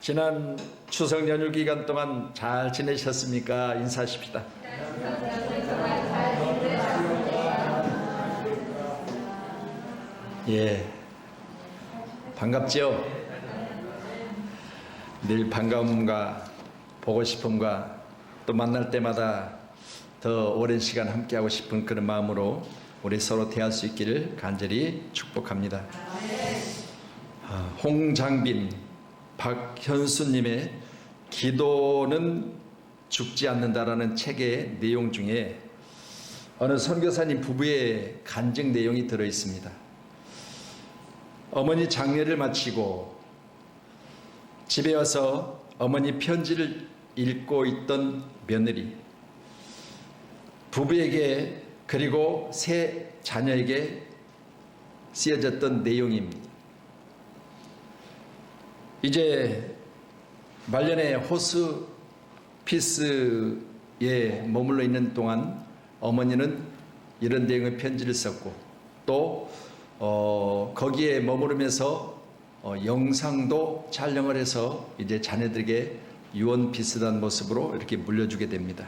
지난 추석 연휴 기간 동안 잘 지내셨습니까? 인사하십시다. 예, 반갑죠? 늘 반가움과 보고 싶음과 또 만날 때마다 더 오랜 시간 함께하고 싶은 그런 마음으로 우리 서로 대할 수 있기를 간절히 축복합니다. 홍장빈 박현수님의 기도는 죽지 않는다라는 책의 내용 중에 어느 선교사님 부부의 간증 내용이 들어 있습니다. 어머니 장례를 마치고 집에 와서 어머니 편지를 읽고 있던 며느리, 부부에게 그리고 세 자녀에게 쓰여졌던 내용입니다. 이제 말년에 호스피스에 머물러 있는 동안 어머니는 이런 내용의 편지를 썼고 또 거기에 머무르면서 영상도 촬영을 해서 이제 자녀들에게 유언 비슷한 모습으로 이렇게 물려주게 됩니다.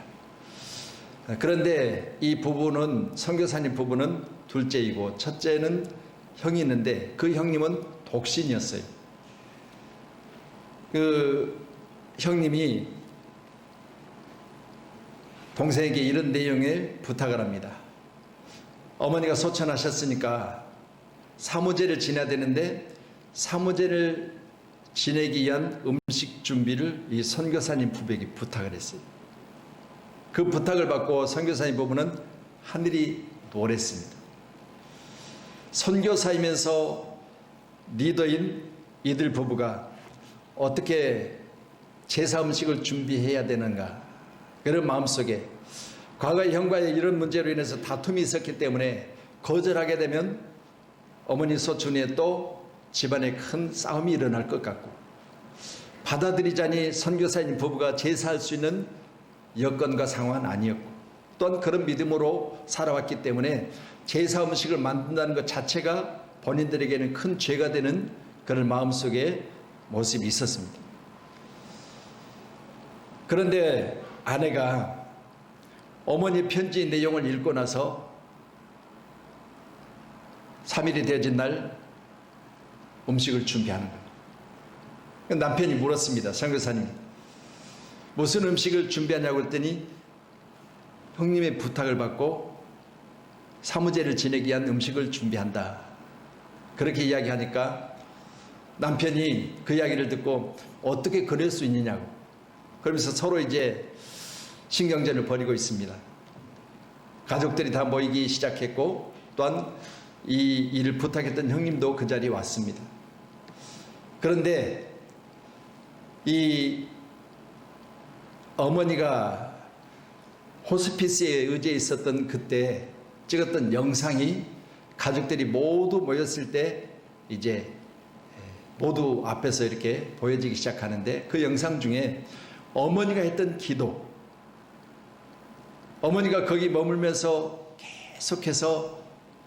그런데 이 부부는, 선교사님 부부는 둘째이고 첫째는 형이 있는데 그 형님은 독신이었어요. 그 형님이 동생에게 이런 내용의 부탁을 합니다. 어머니가 소천하셨으니까 사무제를 지내야 되는데 사무제를 지내기 위한 음식 준비를 이 선교사님 부부에게 부탁을 했어요. 그 부탁을 받고 선교사님 부부는 하늘이 노랬습니다. 선교사이면서 리더인 이들 부부가 어떻게 제사 음식을 준비해야 되는가, 그런 마음속에 과거의 형과의 이런 문제로 인해서 다툼이 있었기 때문에 거절하게 되면 어머니 소춘에 또 집안에 큰 싸움이 일어날 것 같고, 받아들이자니 선교사님 부부가 제사할 수 있는 여건과 상황은 아니었고, 또한 그런 믿음으로 살아왔기 때문에 제사 음식을 만든다는 것 자체가 본인들에게는 큰 죄가 되는 그런 마음속에 모습이 있었습니다. 그런데 아내가 어머니 편지 내용을 읽고 나서 3일이 되어진 날 음식을 준비하는 거예요. 남편이 물었습니다. 선교사님, 무슨 음식을 준비하냐고 했더니 형님의 부탁을 받고 사무제를 지내기 위한 음식을 준비한다, 그렇게 이야기하니까 남편이 그 이야기를 듣고 어떻게 그럴 수 있느냐고, 그러면서 서로 이제 신경전을 벌이고 있습니다. 가족들이 다 모이기 시작했고 또한 이 일을 부탁했던 형님도 그 자리에 왔습니다. 그런데 이 어머니가 호스피스에 의지해 있었던 그때 찍었던 영상이 가족들이 모두 모였을 때 이제 모두 앞에서 이렇게 보여지기 시작하는데, 그 영상 중에 어머니가 했던 기도, 어머니가 거기 머물면서 계속해서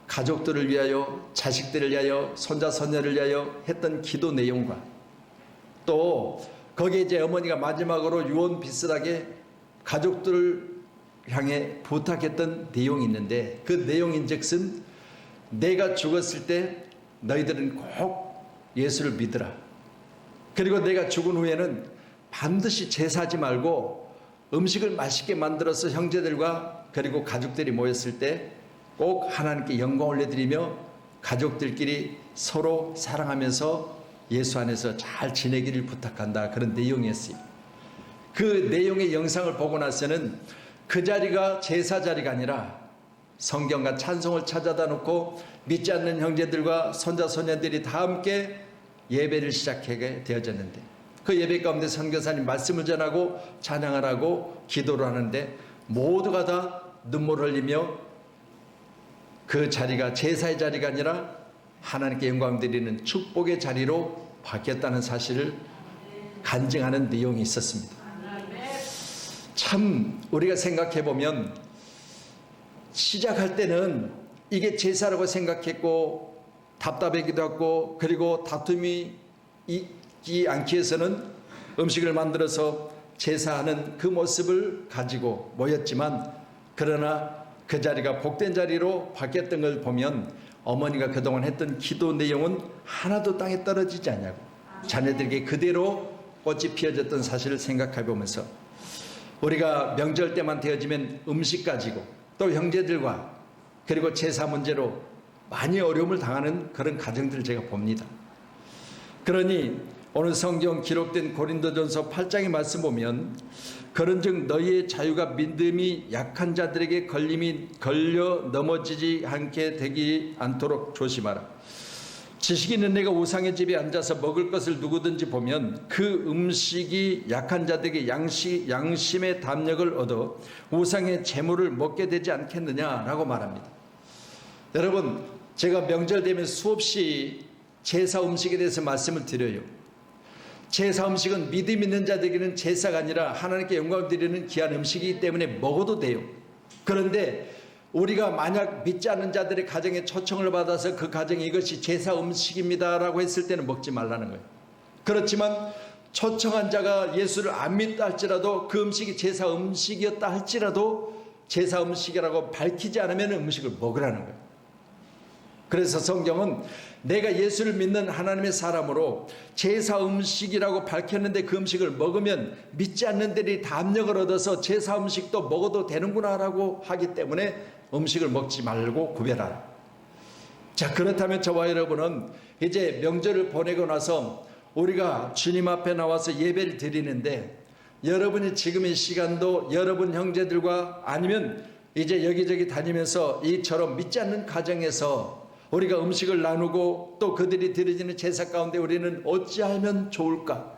가족들을 위하여, 자식들을 위하여, 손자 손녀를 위하여 했던 기도 내용과 또 거기에 이제 어머니가 마지막으로 유언 비슷하게 가족들을 향해 부탁했던 내용이 있는데, 그 내용인즉슨 내가 죽었을 때 너희들은 꼭 예수를 믿으라. 그리고 내가 죽은 후에는 반드시 제사하지 말고 음식을 맛있게 만들어서 형제들과 그리고 가족들이 모였을 때 꼭 하나님께 영광 올려드리며 가족들끼리 서로 사랑하면서 예수 안에서 잘 지내기를 부탁한다, 그런 내용이었어요. 그 내용의 영상을 보고 나서는 그 자리가 제사 자리가 아니라 성경과 찬송을 찾아다 놓고 믿지 않는 형제들과 손자 손녀들이 다 함께 예배를 시작하게 되어졌는데, 그 예배 가운데 선교사님 말씀을 전하고 찬양을 하고 기도를 하는데 모두가 다 눈물을 흘리며 그 자리가 제사의 자리가 아니라 하나님께 영광 드리는 축복의 자리로 바뀌었다는 사실을 간증하는 내용이 있었습니다. 참 우리가 생각해 보면 시작할 때는 이게 제사라고 생각했고 답답하기도 하고, 그리고 다툼이 있지 않기 위해서는 음식을 만들어서 제사하는 그 모습을 가지고 모였지만, 그러나 그 자리가 복된 자리로 바뀌었던 걸 보면 어머니가 그동안 했던 기도 내용은 하나도 땅에 떨어지지 않냐고, 자녀들에게 그대로 꽃이 피어졌던 사실을 생각해 보면서, 우리가 명절 때만 되어지면 음식 가지고 또 형제들과 그리고 제사 문제로 많이 어려움을 당하는 그런 가정들을 제가 봅니다. 그러니 오늘 성경 기록된 고린도전서 8장의 말씀 보면, 그런즉 너희의 자유가 믿음이 약한 자들에게 걸려 넘어지지 않게 되지 않도록 조심하라. 지식이 있는 내가 우상의 집에 앉아서 먹을 것을 누구든지 보면 그 음식이 약한 자들에게 양심의 담력을 얻어 우상의 재물을 먹게 되지 않겠느냐라고 말합니다. 여러분, 제가 명절 되면 수없이 제사 음식에 대해서 말씀을 드려요. 제사 음식은 믿음 있는 자들에게는 제사가 아니라 하나님께 영광을 드리는 귀한 음식이기 때문에 먹어도 돼요. 그런데 우리가 만약 믿지 않는 자들의 가정에 초청을 받아서 그 가정에 이것이 제사 음식입니다라고 했을 때는 먹지 말라는 거예요. 그렇지만 초청한 자가 예수를 안 믿다 할지라도 그 음식이 제사 음식이었다 할지라도 제사 음식이라고 밝히지 않으면 음식을 먹으라는 거예요. 그래서 성경은 내가 예수를 믿는 하나님의 사람으로 제사 음식이라고 밝혔는데 그 음식을 먹으면 믿지 않는 들이 담력을 얻어서 제사 음식도 먹어도 되는구나 라고 하기 때문에 음식을 먹지 말고 구별하라. 자, 그렇다면 저와 여러분은 이제 명절을 보내고 나서 우리가 주님 앞에 나와서 예배를 드리는데, 여러분이 지금 이 시간도 여러분 형제들과 아니면 이제 여기저기 다니면서 이처럼 믿지 않는 가정에서 우리가 음식을 나누고 또 그들이 드려지는 제사 가운데 우리는 어찌하면 좋을까?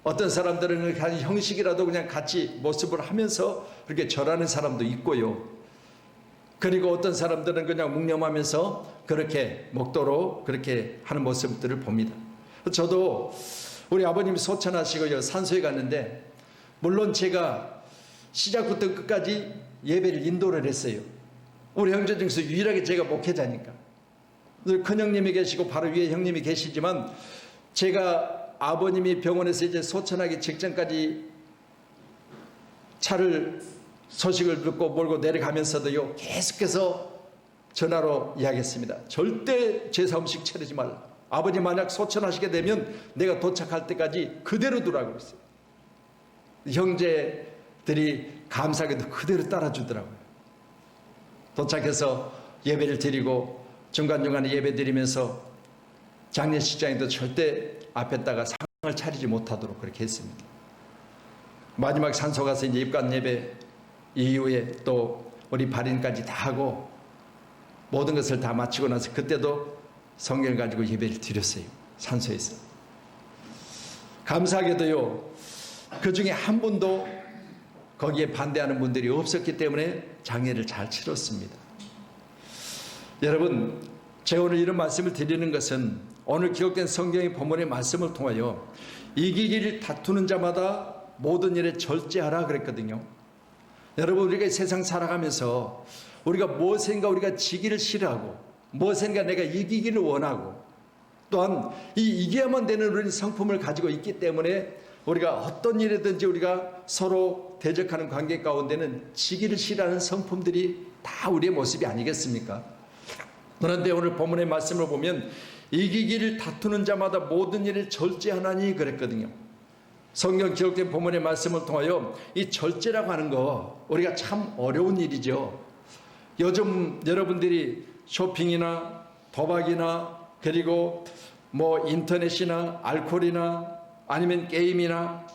어떤 사람들은 그냥 형식이라도 그냥 같이 모습을 하면서 그렇게 절하는 사람도 있고요. 그리고 어떤 사람들은 그냥 묵념하면서 그렇게 먹도록 그렇게 하는 모습들을 봅니다. 저도 우리 아버님이 소천하시고요, 산소에 갔는데, 물론 제가 시작부터 끝까지 예배를 인도를 했어요. 우리 형제 중에서 유일하게 제가 목회자니까. 큰 형님이 계시고 바로 위에 형님이 계시지만, 제가 아버님이 병원에서 이제 소천하기 직전까지 차를 소식을 듣고 몰고 내려가면서도요, 계속해서 전화로 이야기했습니다. 절대 제사 음식 차리지 말라. 아버지 만약 소천하시게 되면 내가 도착할 때까지 그대로 두라고 했어요. 형제들이 감사하게도 그대로 따라주더라고요. 도착해서 예배를 드리고 중간중간에 예배 드리면서 장례식장에도 절대 앞에다가 상을 차리지 못하도록 그렇게 했습니다. 마지막 산소 가서 이제 입관 예배 이후에 또 우리 발인까지 다 하고 모든 것을 다 마치고 나서 그때도 성경을 가지고 예배를 드렸어요. 산소에서. 감사하게도요, 그 중에 한 분도 거기에 반대하는 분들이 없었기 때문에 장례를 잘 치렀습니다. 여러분, 제가 오늘 이런 말씀을 드리는 것은 오늘 기록된 성경의 본문의 말씀을 통하여 이기기를 다투는 자마다 모든 일에 절제하라 그랬거든요. 여러분, 우리가 이 세상 살아가면서 우리가 무엇인가 우리가 지기를 싫어하고 무엇인가 내가 이기기를 원하고 또한 이 이겨야만 되는 우리 성품을 가지고 있기 때문에 우리가 어떤 일이든지 우리가 서로 대적하는 관계 가운데는 지기를 싫어하는 성품들이 다 우리의 모습이 아니겠습니까? 그런데 오늘 본문의 말씀을 보면 이기기를 다투는 자마다 모든 일을 절제하나니 그랬거든요. 성경 기록된 본문의 말씀을 통하여 이 절제라고 하는 거 우리가 참 어려운 일이죠. 요즘 여러분들이 쇼핑이나 도박이나 그리고 뭐 인터넷이나 알코올이나 아니면 게임이나,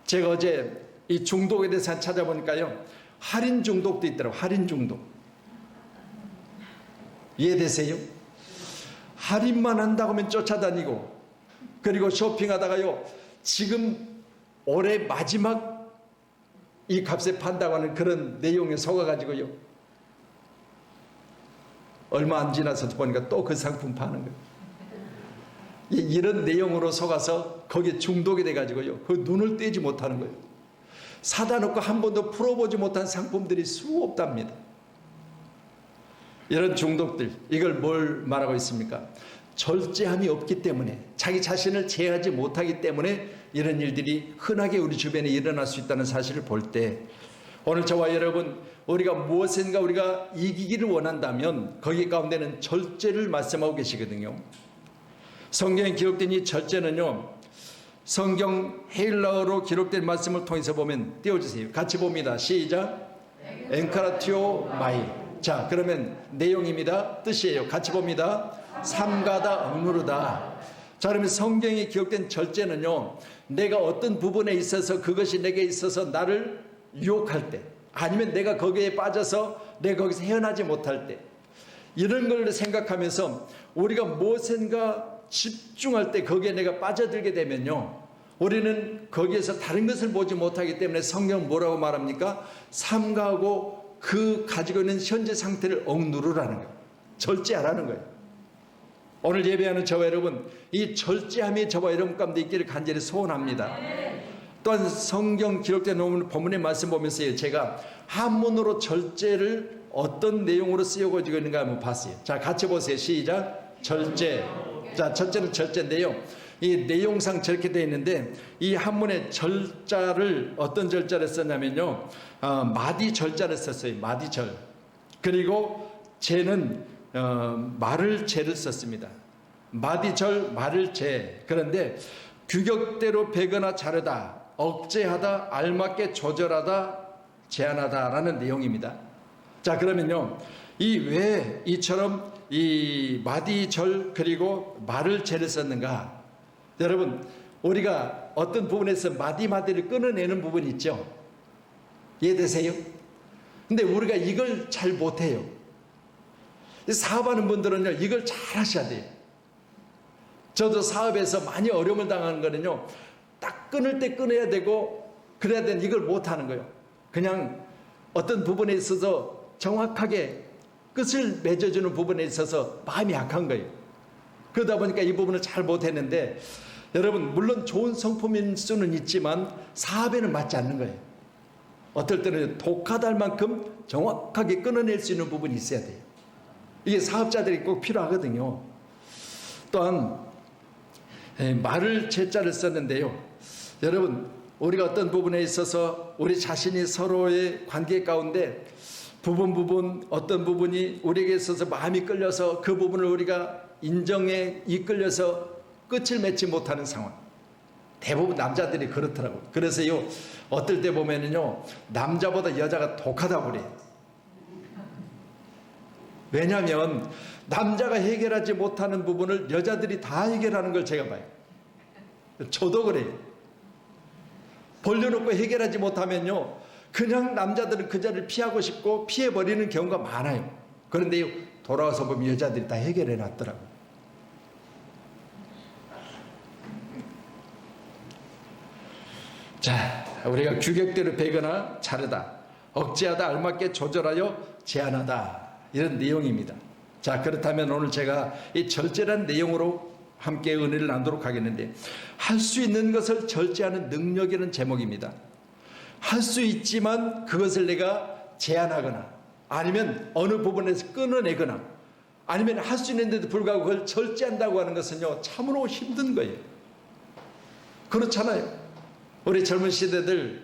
제가 어제 이 중독에 대해서 찾아보니까요, 할인 중독도 있더라고요. 할인 중독. 이해되세요? 할인만 한다고 하면 쫓아다니고, 그리고 쇼핑하다가요, 지금 올해 마지막 이 값에 판다고 하는 그런 내용에 속아가지고요, 얼마 안 지나서 보니까 또 그 상품 파는 거예요. 이런 내용으로 속아서 거기에 중독이 돼가지고요, 그 눈을 떼지 못하는 거예요. 사다 놓고 한 번도 풀어보지 못한 상품들이 수없답니다. 이런 중독들, 이걸 뭘 말하고 있습니까? 절제함이 없기 때문에, 자기 자신을 제어하지 못하기 때문에 이런 일들이 흔하게 우리 주변에 일어날 수 있다는 사실을 볼 때 오늘 저와 여러분 우리가 무엇인가 우리가 이기기를 원한다면 거기 가운데는 절제를 말씀하고 계시거든요. 성경에 기록된 이 절제는요, 성경 헤일라어로 기록된 말씀을 통해서 보면 띄워주세요. 같이 봅니다. 시작. 엔카라티오 마이. 자, 그러면 내용입니다. 뜻이에요. 같이 봅니다. 삼가다 억누르다. 자, 그러면 성경에 기록된 절제는요, 내가 어떤 부분에 있어서 그것이 내게 있어서 나를 유혹할 때, 아니면 내가 거기에 빠져서 내가 거기서 헤어나지 못할 때, 이런 걸 생각하면서 우리가 무엇인가 집중할 때 거기에 내가 빠져들게 되면요, 우리는 거기에서 다른 것을 보지 못하기 때문에 성경은 뭐라고 말합니까? 삼가하고 그 가지고 있는 현재 상태를 억누르라는 거예요. 절제하라는 거예요. 오늘 예배하는 저와 여러분, 이 절제함이 저와 여러분 가운데 있기를 간절히 소원합니다. 또한 성경 기록된 본문의 말씀 보면서 제가 한문으로 절제를 어떤 내용으로 쓰여지고 있는가 한번 봤어요. 자, 같이 보세요. 시작. 절제. 자, 첫째는 절제인데요, 이 내용상 저렇게 되어 있는데 이 한문의 절자를 어떤 절자를 썼냐면요, 마디 절자를 썼어요. 마디절. 그리고 제는 말을 제를 썼습니다. 마디절 말을 제. 그런데 규격대로 베거나 자르다, 억제하다, 알맞게 조절하다, 제한하다라는 내용입니다. 자, 그러면요, 이 왜 이처럼 이 마디절 그리고 말을 제를 썼는가? 여러분, 우리가 어떤 부분에서 마디마디를 끊어내는 부분이 있죠. 이해되세요? 근데 우리가 이걸 잘 못해요. 사업하는 분들은요, 이걸 잘 하셔야 돼요. 저도 사업에서 많이 어려움을 당하는 거는요, 딱 끊을 때 끊어야 되고 그래야 되는 이걸 못하는 거예요. 그냥 어떤 부분에 있어서 정확하게 끝을 맺어주는 부분에 있어서 마음이 약한 거예요. 그러다 보니까 이 부분을 잘 못했는데, 여러분, 물론 좋은 성품일 수는 있지만 사업에는 맞지 않는 거예요. 어떨 때는 독하다 만큼 정확하게 끊어낼 수 있는 부분이 있어야 돼요. 이게 사업자들이 꼭 필요하거든요. 또한 말을 제자를 썼는데요, 여러분, 우리가 어떤 부분에 있어서 우리 자신이 서로의 관계 가운데 부분 어떤 부분이 우리에게 있어서 마음이 끌려서 그 부분을 우리가 인정에 이끌려서 끝을 맺지 못하는 상황. 대부분 남자들이 그렇더라고요. 그래서요, 어떨 때 보면은요, 남자보다 여자가 독하다고 그래요. 왜냐하면 남자가 해결하지 못하는 부분을 여자들이 다 해결하는 걸 제가 봐요. 저도 그래요. 벌려놓고 해결하지 못하면요, 그냥 남자들은 그 자리를 피하고 싶고 피해버리는 경우가 많아요. 그런데 돌아와서 보면 여자들이 다 해결해 놨더라고요. 자, 우리가 규격대로 베거나 자르다, 억제하다, 알맞게 조절하여 제한하다, 이런 내용입니다. 자, 그렇다면 오늘 제가 이 절제라는 내용으로 함께 은혜를 나누도록 하겠는데, 할 수 있는 것을 절제하는 능력이라는 제목입니다. 할 수 있지만 그것을 내가 제한하거나 아니면 어느 부분에서 끊어내거나 아니면 할 수 있는데도 불구하고 그걸 절제한다고 하는 것은요, 참으로 힘든 거예요. 그렇잖아요. 우리 젊은 시대들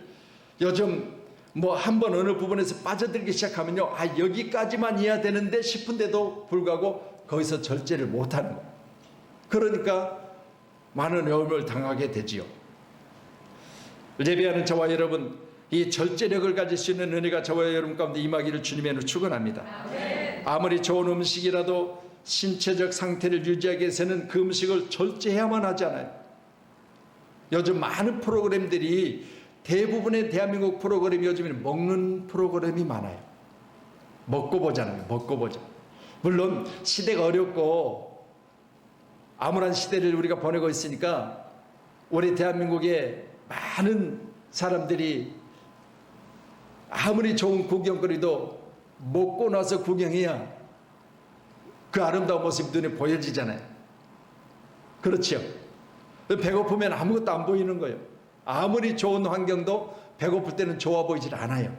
요즘 뭐 한번 어느 부분에서 빠져들기 시작하면요, 아, 여기까지만 해야 되는데 싶은데도 불구하고 거기서 절제를 못하는 거예요. 그러니까 많은 어려움을 당하게 되지요. 예배하는 저와 여러분, 이 절제력을 가질 수 있는 은혜가 저와 여러분 가운데 임하기를 주님의 축원합니다. 아무리 좋은 음식이라도 신체적 상태를 유지하기 위해서는 그 음식을 절제해야만 하잖아요. 요즘 많은 프로그램들이, 대부분의 대한민국 프로그램이 요즘에는 먹는 프로그램이 많아요. 먹고 보잖아요. 먹고 보자. 물론 시대가 어렵고 암울한 시대를 우리가 보내고 있으니까 우리 대한민국의 많은 사람들이 아무리 좋은 구경거리도 먹고 나서 구경해야 그 아름다운 모습이 눈에 보여지잖아요. 그렇죠? 배고프면 아무것도 안 보이는 거예요. 아무리 좋은 환경도 배고플 때는 좋아 보이질 않아요.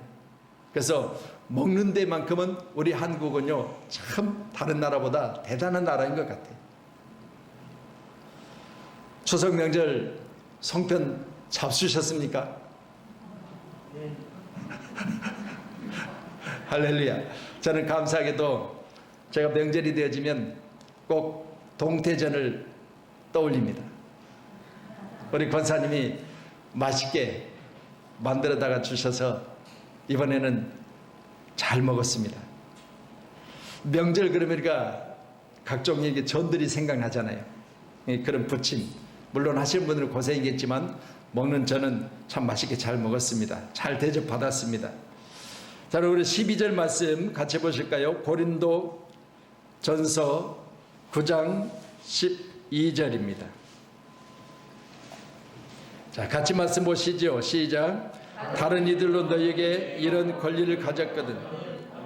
그래서 먹는 데만큼은 우리 한국은요, 참 다른 나라보다 대단한 나라인 것 같아요. 추석 명절 송편 잡수셨습니까? 할렐루야. 저는 감사하게도 제가 명절이 되어지면 꼭 동태전을 떠올립니다. 우리 권사님이 맛있게 만들어다가 주셔서 이번에는 잘 먹었습니다. 명절 그러니까 각종 이게 전들이 생각나잖아요. 그런 부침 물론 하시는 분들은 고생이겠지만 먹는 저는 참 맛있게 잘 먹었습니다. 잘 대접받았습니다. 자, 우리 12절 말씀 같이 보실까요? 고린도 전서 9장 12절입니다. 자, 같이 말씀 보시죠. 시작. 다른 이들로 너희에게 이런 권리를 가졌거든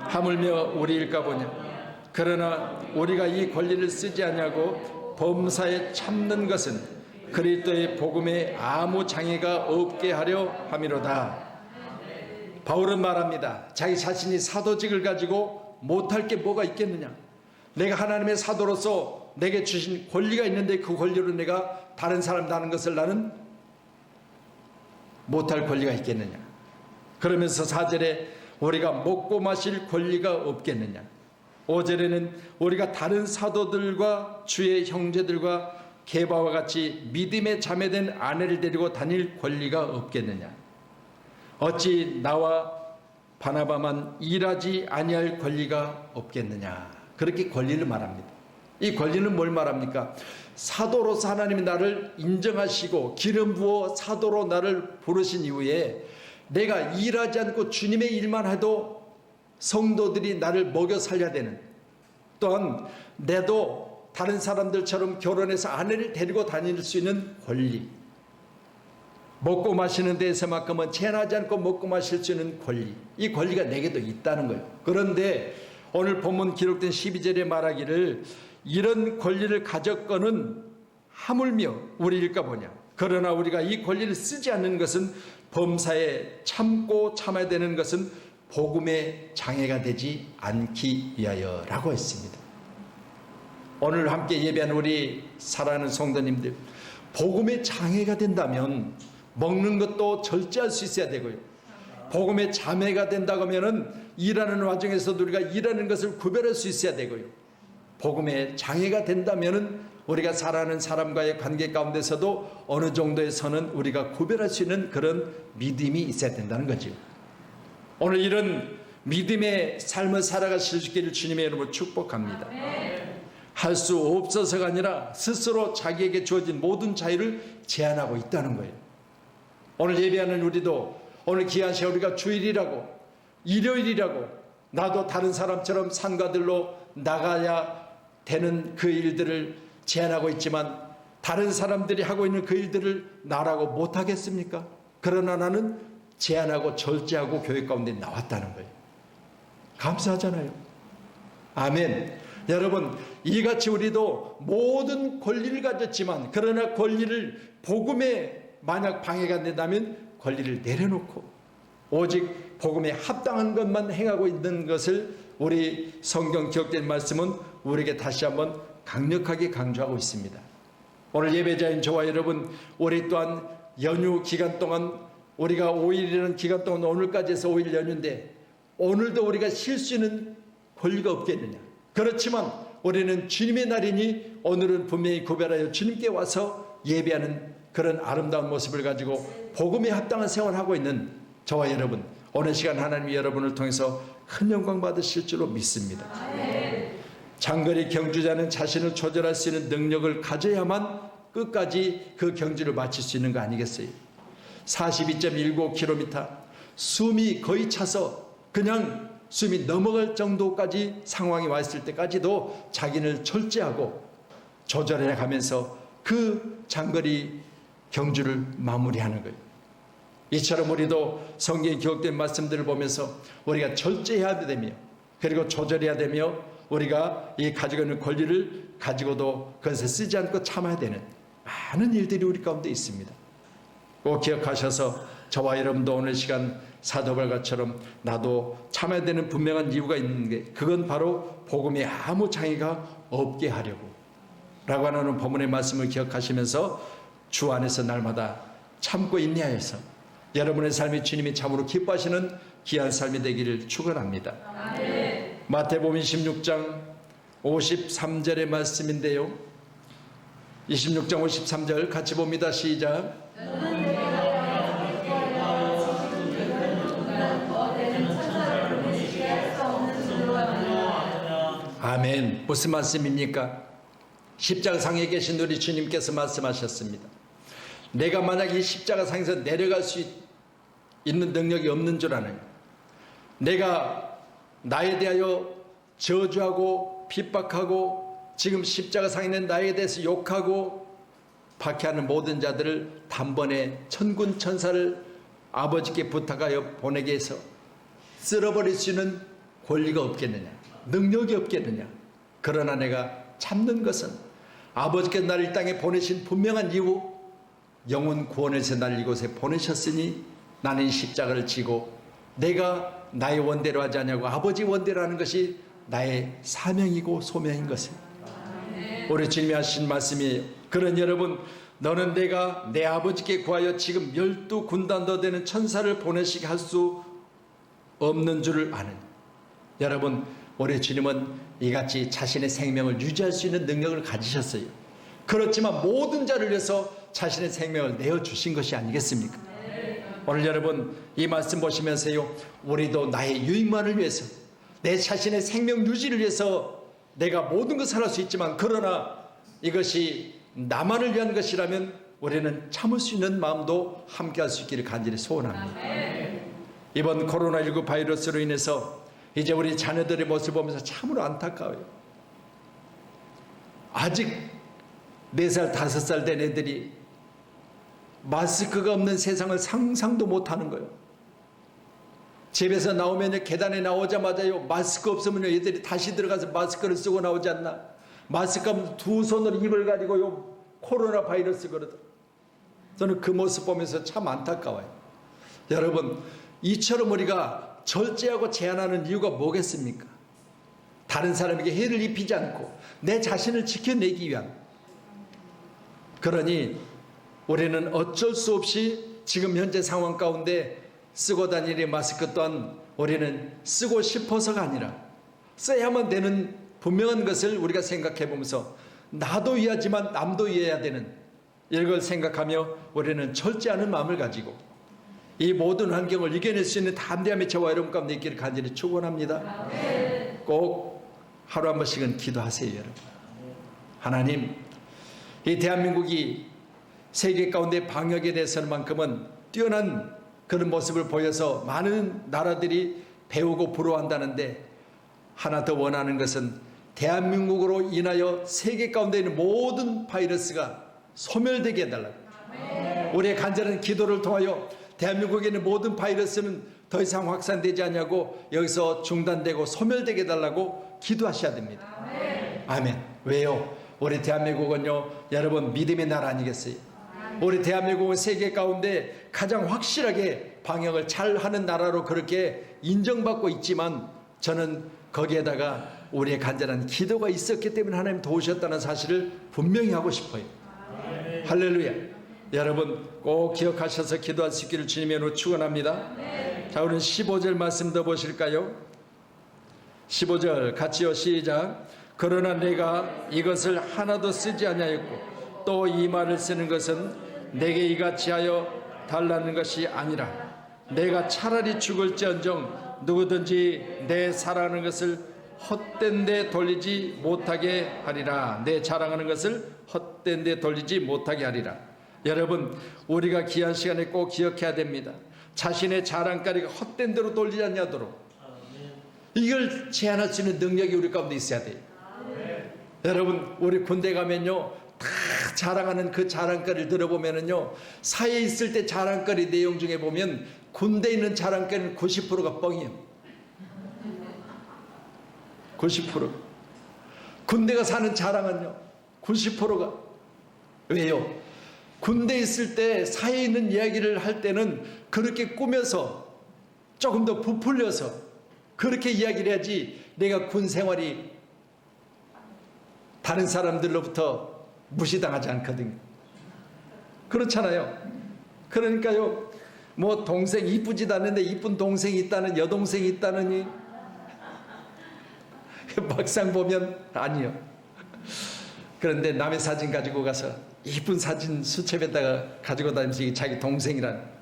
하물며 우리일까 보냐. 그러나 우리가 이 권리를 쓰지 않냐고 범사에 참는 것은 그리스도의 복음에 아무 장애가 없게 하려 함이로다. 바울은 말합니다. 자기 자신이 사도직을 가지고 못할 게 뭐가 있겠느냐. 내가 하나님의 사도로서 내게 주신 권리가 있는데 그 권리로 내가 다른 사람 다는 것을 나는 못할 권리가 있겠느냐. 그러면서 4절에 우리가 먹고 마실 권리가 없겠느냐. 5절에는 우리가 다른 사도들과 주의 형제들과 게바와 같이 믿음에 자매된 아내를 데리고 다닐 권리가 없겠느냐. 어찌 나와 바나바만 일하지 아니할 권리가 없겠느냐. 그렇게 권리를 말합니다. 이 권리는 뭘 말합니까? 사도로서 하나님이 나를 인정하시고 기름 부어 사도로 나를 부르신 이후에 내가 일하지 않고 주님의 일만 해도 성도들이 나를 먹여 살려야 되는, 또한 내도 다른 사람들처럼 결혼해서 아내를 데리고 다닐 수 있는 권리, 먹고 마시는 데에서만큼은 체하지 않고 먹고 마실 수 있는 권리, 이 권리가 내게도 있다는 거예요. 그런데 오늘 본문 기록된 12절에 말하기를 이런 권리를 가졌거는 하물며 우리일까 보냐. 그러나 우리가 이 권리를 쓰지 않는 것은 범사에 참고 참아야 되는 것은 복음의 장애가 되지 않기 위하여 라고 했습니다. 오늘 함께 예배하는 우리 사랑하는 성도님들, 복음의 장애가 된다면 먹는 것도 절제할 수 있어야 되고요. 복음의 자매가 된다고 하면은 일하는 와중에서도 우리가 일하는 것을 구별할 수 있어야 되고요. 복음의 장애가 된다면은 우리가 살아가는 사람과의 관계 가운데서도 어느 정도의 선은 우리가 구별할 수 있는 그런 믿음이 있어야 된다는 거죠. 오늘 이런 믿음의 삶을 살아가실 수 있기를 주님의 이름으로 축복합니다. 할 수 없어서가 아니라 스스로 자기에게 주어진 모든 자유를 제한하고 있다는 거예요. 오늘 예배하는 우리도 오늘 귀한 시간 우리가 주일이라고 일요일이라고 나도 다른 사람처럼 상가들로 나가야 되는 그 일들을 제한하고 있지만 다른 사람들이 하고 있는 그 일들을 나라고 못하겠습니까? 그러나 나는 제한하고 절제하고 교회 가운데 나왔다는 거예요. 감사하잖아요. 아멘. 여러분, 이같이 우리도 모든 권리를 가졌지만 그러나 권리를 복음에 만약 방해가 된다면 권리를 내려놓고 오직 복음에 합당한 것만 행하고 있는 것을 우리 성경 기록된 말씀은 우리에게 다시 한번 강력하게 강조하고 있습니다. 오늘 예배자인 저와 여러분, 우리 또한 연휴 기간 동안 우리가 5일이라는 기간 동안 오늘까지 해서 5일 연휴인데 오늘도 우리가 쉴 수 있는 권리가 없겠느냐. 그렇지만 우리는 주님의 날이니 오늘은 분명히 구별하여 주님께 와서 예배하는 그런 아름다운 모습을 가지고 복음에 합당한 생활을 하고 있는 저와 여러분, 오늘 시간 하나님이 여러분을 통해서 큰 영광 받으실 줄로 믿습니다. 장거리 경주자는 자신을 조절할 수 있는 능력을 가져야만 끝까지 그 경주를 마칠 수 있는 거 아니겠어요? 42.19km 숨이 거의 차서 그냥 숨이 넘어갈 정도까지 상황이 와 있을 때까지도 자기를 절제하고 조절해 가면서 그 장거리 경주를 마무리하는 거예요. 이처럼 우리도 성경에 기록된 말씀들을 보면서 우리가 절제해야 되며 그리고 조절해야 되며 우리가 이 가지고 있는 권리를 가지고도 그것을 쓰지 않고 참아야 되는 많은 일들이 우리 가운데 있습니다. 꼭 기억하셔서 저와 여러분도 오늘 시간 사도 바울처럼 나도 참아야 되는 분명한 이유가 있는 게 그건 바로 복음에 아무 장애가 없게 하려고 라고 하는 본문의 말씀을 기억하시면서 주 안에서 날마다 참고 인내하여서 여러분의 삶이 주님이 참으로 기뻐하시는 귀한 삶이 되기를 축원합니다. 마태복음 26장 53절의 말씀인데요. 26장 53절 같이 봅니다. 시작. 아멘. 무슨 말씀입니까? 십자가상에 계신 우리 주님께서 말씀하셨습니다. 내가 만약 이 십자가상에서 내려갈 수 있는 능력이 없는 줄 아는, 내가 나에 대하여 저주하고 핍박하고 지금 십자가상에 있는 나에 대해서 욕하고 박해하는 모든 자들을 단번에 천군 천사를 아버지께 부탁하여 보내게 해서 쓸어버릴 수 있는 권리가 없겠느냐, 능력이 없겠느냐. 그러나 내가 참는 것은 아버지께서 나를 이 땅에 보내신 분명한 이유, 영혼 구원에서 나를 이곳에 보내셨으니 나는 십자가를 지고 내가 나의 원대로 하지 않냐고 아버지 원대로 하는 것이 나의 사명이고 소명인 것입니다. 우리 주님이 하신 말씀이, 그런 여러분, 너는 내가 내 아버지께 구하여 지금 12군단도 되는 천사를 보내시게 할 수 없는 줄을 아는. 여러분, 우리 주님은 이같이 자신의 생명을 유지할 수 있는 능력을 가지셨어요. 그렇지만 모든 자를 위해서 자신의 생명을 내어주신 것이 아니겠습니까? 오늘 여러분 이 말씀 보시면서요, 우리도 나의 유익만을 위해서, 내 자신의 생명 유지를 위해서 내가 모든 것을 할 수 있지만, 그러나 이것이 나만을 위한 것이라면 우리는 참을 수 있는 마음도 함께 할 수 있기를 간절히 소원합니다. 이번 코로나19 바이러스로 인해서 이제 우리 자녀들의 모습을 보면서 참으로 안타까워요. 아직 4살, 5살 된 애들이 마스크가 없는 세상을 상상도 못하는 거예요. 집에서 나오면 계단에 나오자마자요, 마스크 없으면 애들이 다시 들어가서 마스크를 쓰고 나오지 않나. 마스크 하면 2손으로 입을 가리고요, 코로나 바이러스 그러더라고요. 저는 그 모습 보면서 참 안타까워요. 여러분, 이처럼 우리가 절제하고 제한하는 이유가 뭐겠습니까? 다른 사람에게 해를 입히지 않고 내 자신을 지켜내기 위한. 그러니 우리는 어쩔 수 없이 지금 현재 상황 가운데 쓰고 다니는 마스크 또한 우리는 쓰고 싶어서가 아니라 써야만 되는 분명한 것을 우리가 생각해 보면서 나도 이해하지만 남도 이해해야 되는 이걸 생각하며 우리는 절제하는 마음을 가지고 이 모든 환경을 이겨낼 수 있는 담대함의 저와 여러분 가운데 있기를 간절히 축원합니다. 꼭 하루 한 번씩은 기도하세요, 여러분. 하나님, 이 대한민국이 세계 가운데 방역에 대해서만큼은 뛰어난 그런 모습을 보여서 많은 나라들이 배우고 부러워한다는데, 하나 더 원하는 것은 대한민국으로 인하여 세계 가운데 있는 모든 바이러스가 소멸되게 해달라고. 우리의 간절한 기도를 통하여 대한민국에 있는 모든 바이러스는 더 이상 확산되지 않냐고, 여기서 중단되고 소멸되게 해달라고 기도하셔야 됩니다. 아멘. 왜요? 우리 대한민국은요, 여러분, 믿음의 나라 아니겠어요? 우리 대한민국은 세계 가운데 가장 확실하게 방역을 잘 하는 나라로 그렇게 인정받고 있지만, 저는 거기에다가 우리의 간절한 기도가 있었기 때문에 하나님 도우셨다는 사실을 분명히 하고 싶어요. 할렐루야. 여러분 꼭 기억하셔서 기도할 수 있기를 주님의 이름으로 축원합니다. 자, 우리는 15절 말씀 더 보실까요? 15절 같이요, 시작. 그러나 내가 이것을 하나도 쓰지 아니하였고 또 이 말을 쓰는 것은 내게 이같이 하여 달라는 것이 아니라 내가 차라리 죽을지언정 누구든지 내 사랑하는 것을 헛된 데 돌리지 못하게 하리라. 내 자랑하는 것을 헛된 데 돌리지 못하게 하리라. 여러분, 우리가 귀한 시간에 꼭 기억해야 됩니다. 자신의 자랑거리가 헛된 데로 돌리지 않냐도록 이걸 제한할 수 있는 능력이 우리 가운데 있어야 돼요. 여러분, 우리 군대 가면요, 다 자랑하는 그 자랑거리를 들어보면은요, 사회에 있을 때 자랑거리 내용 중에 보면 군대에 있는 자랑거리는 90%가 뻥이에요. 90%. 군대가 사는 자랑은요, 90%가. 왜요? 군대에 있을 때 사회에 있는 이야기를 할 때는 그렇게 꾸며서 조금 더 부풀려서 그렇게 이야기를 해야지, 내가 군 생활이 다른 사람들로부터 무시당하지 않거든요. 그렇잖아요. 그러니까요, 뭐 동생 이쁘지도 않은데 이쁜 동생이 있다는, 여동생이 있다느니 막상 보면 아니요. 그런데 남의 사진 가지고 가서 이쁜 사진 수첩에다가 가지고 다니면서 자기 동생이란.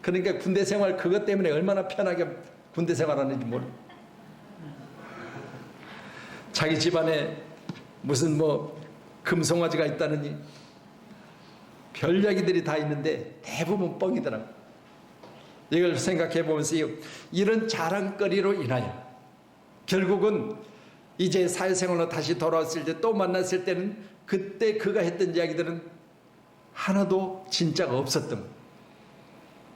그러니까 군대 생활 그것 때문에 얼마나 편하게 군대 생활하는지 모르. 자기 집안에 무슨 뭐 금송아지가 있다느니 별 이야기들이 다 있는데 대부분 뻥이더라고. 이걸 생각해 보면서 이런 자랑거리로 인하여 결국은 이제 사회생활로 다시 돌아왔을 때 또 만났을 때는 그때 그가 했던 이야기들은 하나도 진짜가 없었던 거예요.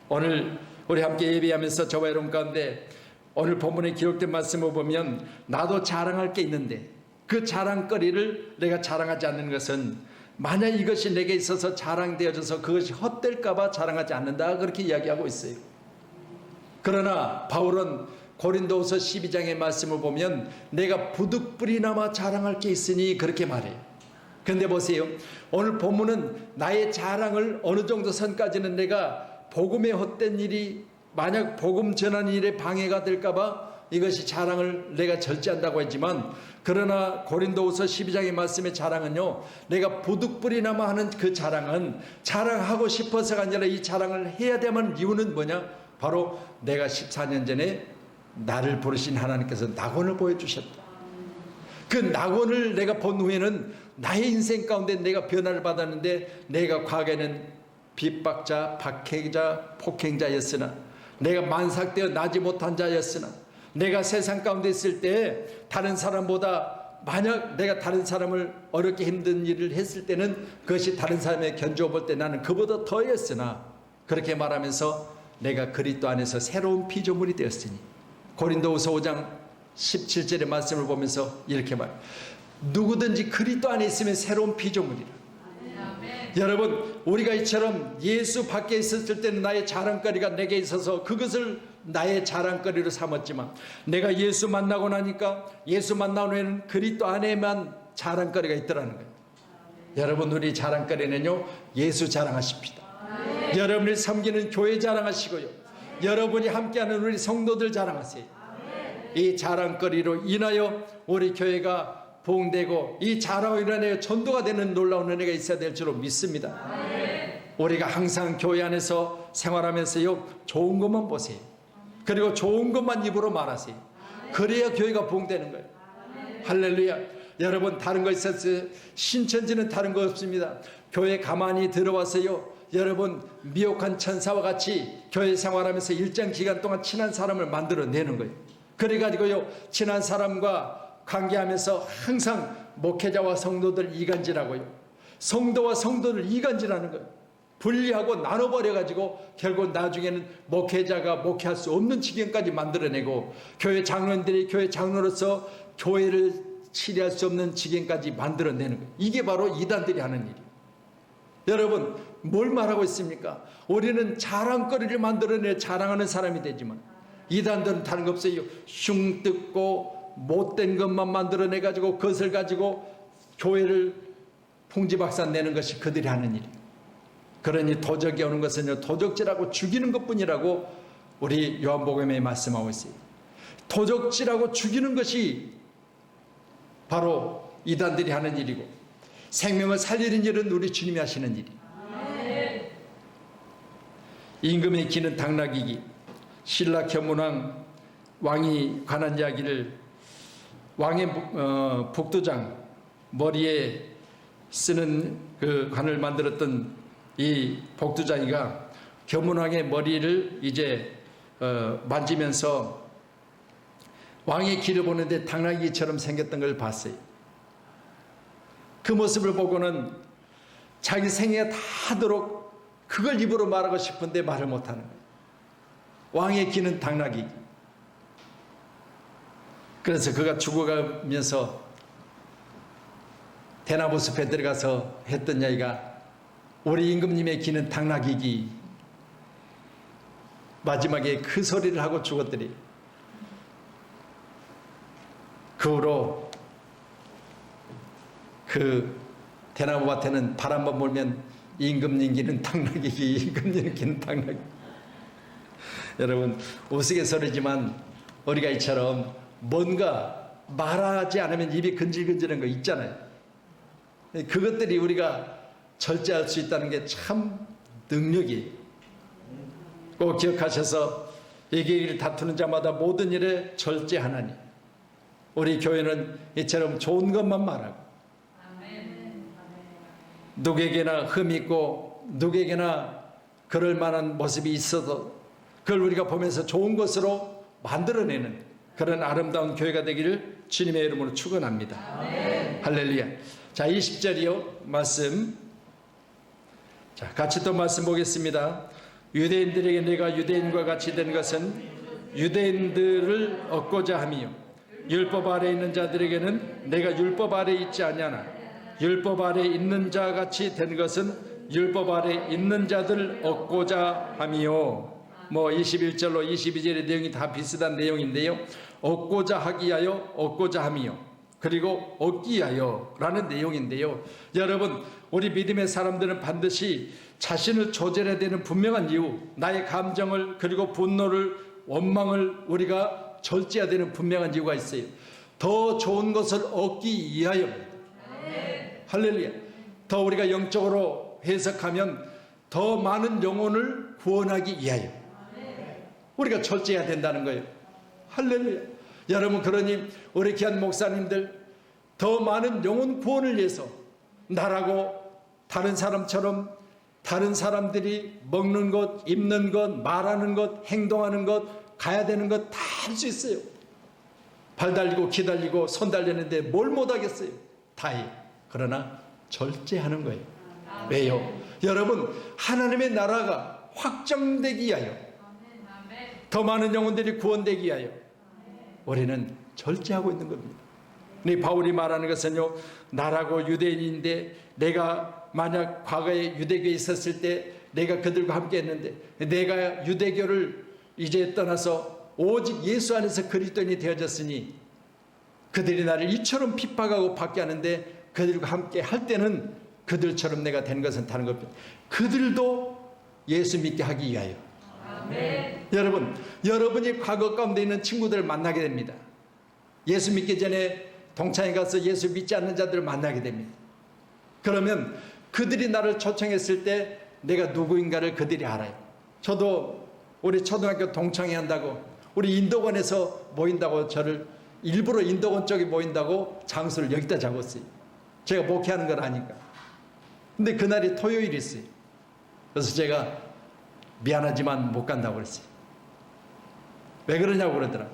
오늘 우리 함께 예배하면서 저와 여러분 가운데 오늘 본문에 기록된 말씀을 보면 나도 자랑할 게 있는데 그 자랑거리를 내가 자랑하지 않는 것은 만약 이것이 내게 있어서 자랑되어져서 그것이 헛될까 봐 자랑하지 않는다, 그렇게 이야기하고 있어요. 그러나 바울은 고린도후서 12장의 말씀을 보면 내가 부득불이나마 자랑할 게 있으니 그렇게 말해요. 그런데 보세요, 오늘 본문은 나의 자랑을 어느 정도 선까지는 내가 복음의 헛된 일이, 만약 복음 전하는 일에 방해가 될까 봐 이것이 자랑을 내가 절제한다고 했지만, 그러나 고린도후서 12장의 말씀의 자랑은요, 내가 부득불이나마 하는 그 자랑은 자랑하고 싶어서가 아니라 이 자랑을 해야 되는 이유는 뭐냐? 바로 내가 14년 전에 나를 부르신 하나님께서 낙원을 보여주셨다. 그 낙원을 내가 본 후에는 나의 인생 가운데 내가 변화를 받았는데, 내가 과거에는 핍박자, 박해자, 폭행자였으나, 내가 만삭되어 나지 못한 자였으나, 내가 세상 가운데 있을 때 다른 사람보다, 만약 내가 다른 사람을 어렵게 힘든 일을 했을 때는 그것이 다른 사람의 견주어 볼 때 나는 그보다 더했으나, 그렇게 말하면서 내가 그리스도 안에서 새로운 피조물이 되었으니, 고린도후서 5장 17절의 말씀을 보면서 이렇게 말해요. 누구든지 그리스도 안에 있으면 새로운 피조물이라. 여러분, 우리가 이처럼 예수 밖에 있었을 때는 나의 자랑거리가 내게 있어서 그것을 나의 자랑거리로 삼았지만, 내가 예수 만나고 나니까, 예수 만나고 후에는 그리스도 안에만 자랑거리가 있더라는 거예요. 여러분, 우리 자랑거리는요, 예수 자랑하십시다. 여러분이 섬기는 교회 자랑하시고요, 여러분이 함께하는 우리 성도들 자랑하세요. 이 자랑거리로 인하여 우리 교회가 부흥되고 이 자랑으로 인하여 전도가 되는 놀라운 은혜가 있어야 될 줄로 믿습니다. 우리가 항상 교회 안에서 생활하면서요, 좋은 것만 보세요. 그리고 좋은 것만 입으로 말하세요. 그래야 교회가 부흥되는 거예요. 할렐루야. 여러분, 다른 거 있었어요? 신천지는 다른 거 없습니다. 교회 가만히 들어와서요, 여러분 미혹한 천사와 같이 교회 생활하면서 일정 기간 동안 친한 사람을 만들어내는 거예요. 그래가지고요, 친한 사람과 관계하면서 항상 목회자와 성도들 이간질하고요, 성도와 성도를 이간질하는 거예요. 분리하고 나눠버려가지고 결국 나중에는 목회자가 목회할 수 없는 지경까지 만들어내고, 교회 장로들이 교회 장로로서 교회를 치리할 수 없는 지경까지 만들어내는 거예요. 이게 바로 이단들이 하는 일이에요. 여러분, 뭘 말하고 있습니까? 우리는 자랑거리를 만들어내 자랑하는 사람이 되지만, 이단들은 다른 거 없어요. 흉뜯고 못된 것만 만들어내가지고 그것을 가지고 교회를 풍지박산 내는 것이 그들이 하는 일이에요. 그러니 도적이 오는 것은 도적질하고 죽이는 것뿐이라고 우리 요한복음에 말씀하고 있어요. 도적질하고 죽이는 것이 바로 이단들이 하는 일이고, 생명을 살리는 일은 우리 주님이 하시는 일이에요. 임금의 기는 당나귀기, 신라 견문왕 왕이 관한 이야기를, 왕의 북두장 머리에 쓰는 그 관을 만들었던 이 복두장이가 견문왕의 머리를 이제 만지면서 왕의 길을 보는데 당나귀처럼 생겼던 걸 봤어요. 그 모습을 보고는 자기 생애가 다 하도록 그걸 입으로 말하고 싶은데 말을 못하는 거예요. 왕의 기는 당나귀. 그래서 그가 죽어가면서 대나무 숲에 들어가서 했던 이야기가, 우리 임금님의 기는 당나귀기. 마지막에 그 소리를 하고 죽었더니, 그 후로 그 대나무 밭에는 바람만 불면 임금님기는 당나귀기, 임금님기는 당나귀. 여러분, 우스갯소리지만 우리가 이처럼 뭔가 말하지 않으면 입이 근질근질한 거 있잖아요. 그것들이 우리가 절제할 수 있다는 게 참 능력이. 꼭 기억하셔서 이게 다투는 자마다 모든 일에 절제하나니. 우리 교회는 이처럼 좋은 것만 말하고 누구에게나 흠이 있고 누구에게나 그럴 만한 모습이 있어도 그걸 우리가 보면서 좋은 것으로 만들어내는 그런 아름다운 교회가 되기를 주님의 이름으로 축원합니다. 할렐루야. 자, 20절이요 말씀. 자, 같이 또 말씀 보겠습니다. 유대인들에게 내가 유대인과 같이 된 것은 유대인들을 얻고자 함이요 율법 아래 있는 자들에게는 내가 율법 아래 있지 아니하나 율법 아래 있는 자 같이 된 것은 율법 아래 있는 자들 얻고자 함이요. 뭐 21절로 22절의 내용이 다 비슷한 내용인데요. 얻고자 하기 위하여 얻고자 함이요. 그리고 얻기 위하여 라는 내용인데요. 여러분, 우리 믿음의 사람들은 반드시 자신을 조절해야 되는 분명한 이유, 나의 감정을 그리고 분노를 원망을 우리가 절제해야 되는 분명한 이유가 있어요. 더 좋은 것을 얻기 위하여. 할렐루야. 더 우리가 영적으로 해석하면 더 많은 영혼을 구원하기 위하여 우리가 절제해야 된다는 거예요. 할렐루야. 여러분, 그러니 우리 귀한 목사님들 더 많은 영혼 구원을 위해서 나라고 다른 사람처럼 다른 사람들이 먹는 것, 입는 것, 말하는 것, 행동하는 것, 가야 되는 것 다 할 수 있어요. 발 달리고 기 달리고 손 달리는데 뭘 못하겠어요. 다 해. 그러나 절제하는 거예요. 왜요? 여러분, 하나님의 나라가 확정되기 위하여 더 많은 영혼들이 구원되기 위하여 우리는 절제하고 있는 겁니다. 바울이 말하는 것은요, 나라고 유대인인데 내가 만약 과거에 유대교에 있었을 때 내가 그들과 함께 했는데 내가 유대교를 이제 떠나서 오직 예수 안에서 그리스도인이 되어졌으니 그들이 나를 이처럼 핍박하고 받게 하는데 그들과 함께 할 때는 그들처럼 내가 된 것은 다른 겁니다. 그들도 예수 믿게 하기 위하여. 아멘. 여러분, 여러분이 과거 가운데 있는 친구들을 만나게 됩니다. 예수 믿기 전에 동창회 가서 예수 믿지 않는 자들을 만나게 됩니다. 그러면 그들이 나를 초청했을 때 내가 누구인가를 그들이 알아요. 저도 우리 초등학교 동창회 한다고 우리 인도관에서 모인다고 저를 일부러 인도관 쪽에 모인다고 장소를 여기다 잡았어요. 제가 목회하는 걸 아니까. 근데 그날이 토요일이었어요. 그래서 제가 미안하지만 못 간다고 그랬어요. 왜 그러냐고 그러더라.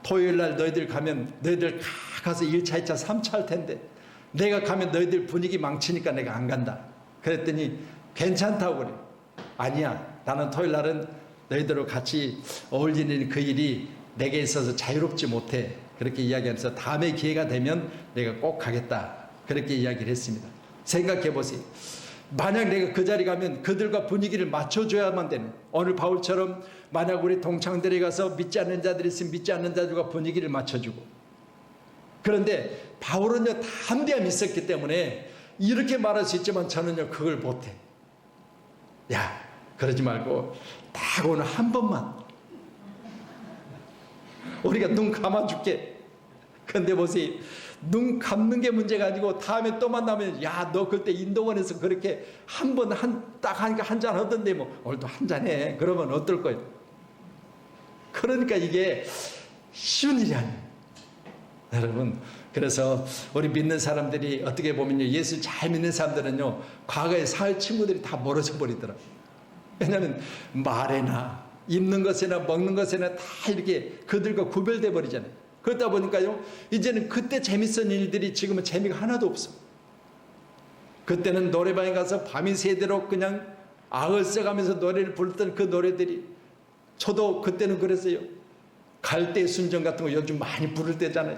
토요일날 너희들 가면 너희들 가서 1차, 2차, 3차 할 텐데 내가 가면 너희들 분위기 망치니까 내가 안 간다. 그랬더니 괜찮다고 그래. 아니야. 나는 토요일날은 너희들하고 같이 어울리는 그 일이 내게 있어서 자유롭지 못해. 그렇게 이야기하면서 다음에 기회가 되면 내가 꼭 가겠다. 그렇게 이야기를 했습니다. 생각해 보세요. 만약 내가 그 자리 가면 그들과 분위기를 맞춰줘야만 되는, 오늘 바울처럼 만약 우리 동창들에 가서 믿지 않는 자들이 있으면 믿지 않는 자들과 분위기를 맞춰주고, 그런데 바울은요 담대함이 있었기 때문에 이렇게 말할 수 있지만 저는요 그걸 못해. 야, 그러지 말고 딱 오늘 한 번만 우리가 눈 감아줄게. 근데 보세요, 눈 감는 게 문제가 아니고 다음에 또 만나면 야, 너 그때 인도원에서 그렇게 한 번 딱 하니까 한 잔 하던데 뭐 오늘도 한 잔 해. 그러면 어떨 거예요? 그러니까 이게 쉬운 일이 아니에요. 여러분, 그래서 우리 믿는 사람들이 어떻게 보면요, 예수 잘 믿는 사람들은요 과거에 살 친구들이 다 멀어져 버리더라고요. 왜냐하면 말에나 입는 것이나 먹는 것이나 다 이렇게 그들과 구별돼 버리잖아요. 그러다 보니까요 이제는 그때 재밌었던 일들이 지금은 재미가 하나도 없어. 그때는 노래방에 가서 밤이 새도록 그냥 아을서가면서 노래를 부르던 그 노래들이, 저도 그때는 그랬어요. 갈대 순정 같은 거 요즘 많이 부를 때잖아요.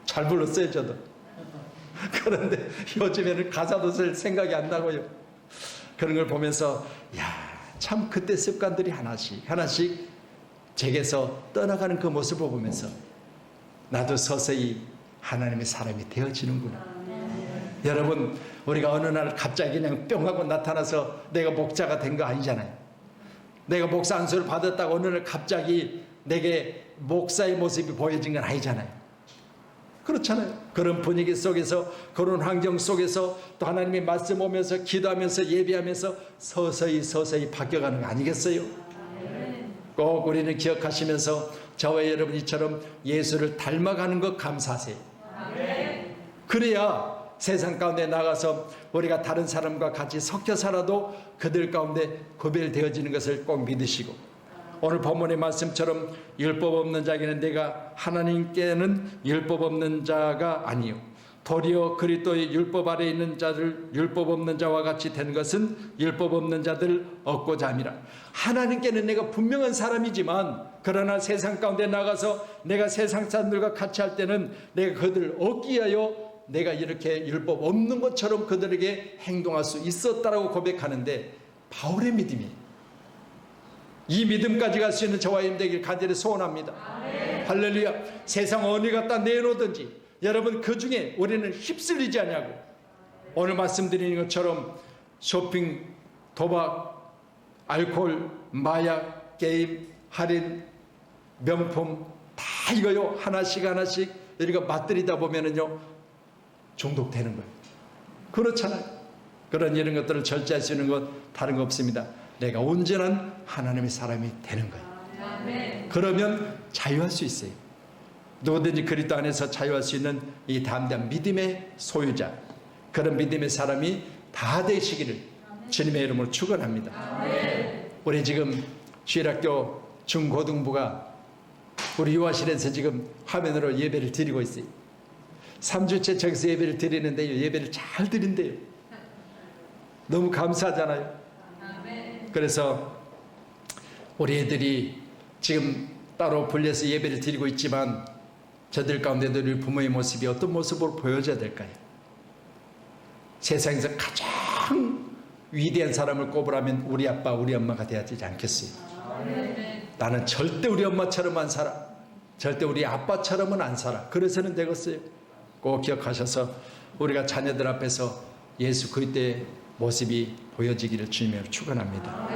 잘 불렀어요 저도. 그런데 요즘에는 가사도 쓸 생각이 안 나고요. 그런 걸 보면서 야, 참 그때 습관들이 하나씩 제게서 떠나가는 그 모습을 보면서 나도 서서히 하나님의 사람이 되어지는구나. 여러분, 우리가 어느 날 갑자기 그냥 뿅 하고 나타나서 내가 목자가 된 거 아니잖아요. 내가 목사 안수를 받았다고 어느 날 갑자기 내게 목사의 모습이 보여진 건 아니잖아요. 그렇잖아요. 그런 분위기 속에서, 그런 환경 속에서 또 하나님의 말씀 오면서 기도하면서 예배하면서 서서히 바뀌어가는 거 아니겠어요? 꼭 우리는 기억하시면서 저와 여러분이처럼 예수를 닮아가는 것 감사하세요. 그래야 세상 가운데 나가서 우리가 다른 사람과 같이 섞여 살아도 그들 가운데 구별되어지는 것을 꼭 믿으시고, 오늘 본문의 말씀처럼 율법 없는 자에게는 내가 하나님께는 율법 없는 자가 아니요 도리어 그리스도의 율법 아래 있는 자들 율법 없는 자와 같이 된 것은 율법 없는 자들 얻고자 함이라. 하나님께는 내가 분명한 사람이지만 그러나 세상 가운데 나가서 내가 세상 사람들과 같이 할 때는 내가 그들을 얻기 위하여 내가 이렇게 율법 없는 것처럼 그들에게 행동할 수 있었다라고 고백하는데, 바울의 믿음이 이 믿음까지 갈 수 있는 저와 여러분 되길 간절히 소원합니다. 할렐루야. 세상 어디 갖다 내놓든지 여러분 그 중에 우리는 휩쓸리지 않냐고. 오늘 말씀드리는 것처럼 쇼핑, 도박, 알코올, 마약, 게임, 할인, 명품 다 이거요 하나씩 우리가 맛들이다 보면은요 중독되는 거예요. 그렇잖아요. 이런 것들을 절제할 수 있는 것 다른 거 없습니다. 내가 온전한 하나님의 사람이 되는 거예요. 그러면 자유할 수 있어요. 누구든지 그리스도 안에서 자유할 수 있는 이 담대한 믿음의 소유자, 그런 믿음의 사람이 다 되시기를 주님의 이름으로 축원합니다. 우리 지금 주일학교 중고등부가 우리 유아실에서 지금 화면으로 예배를 드리고 있어요. 3주째 저기서 예배를 드리는데요, 예배를 잘 드린대요. 너무 감사하잖아요. 그래서 우리 애들이 지금 따로 분리해서 예배를 드리고 있지만 저들 가운데도 우리 부모의 모습이 어떤 모습으로 보여져야 될까요? 세상에서 가장 위대한 사람을 꼽으라면 우리 아빠 우리 엄마가 돼야 되지 않겠어요? 나는 절대 우리 엄마처럼 안 살아, 절대 우리 아빠처럼은 안 살아, 그래서는 되겠어요? 꼭 기억하셔서 우리가 자녀들 앞에서 예수 그리스도의 모습이 보여지기를 주님으로 축원합니다.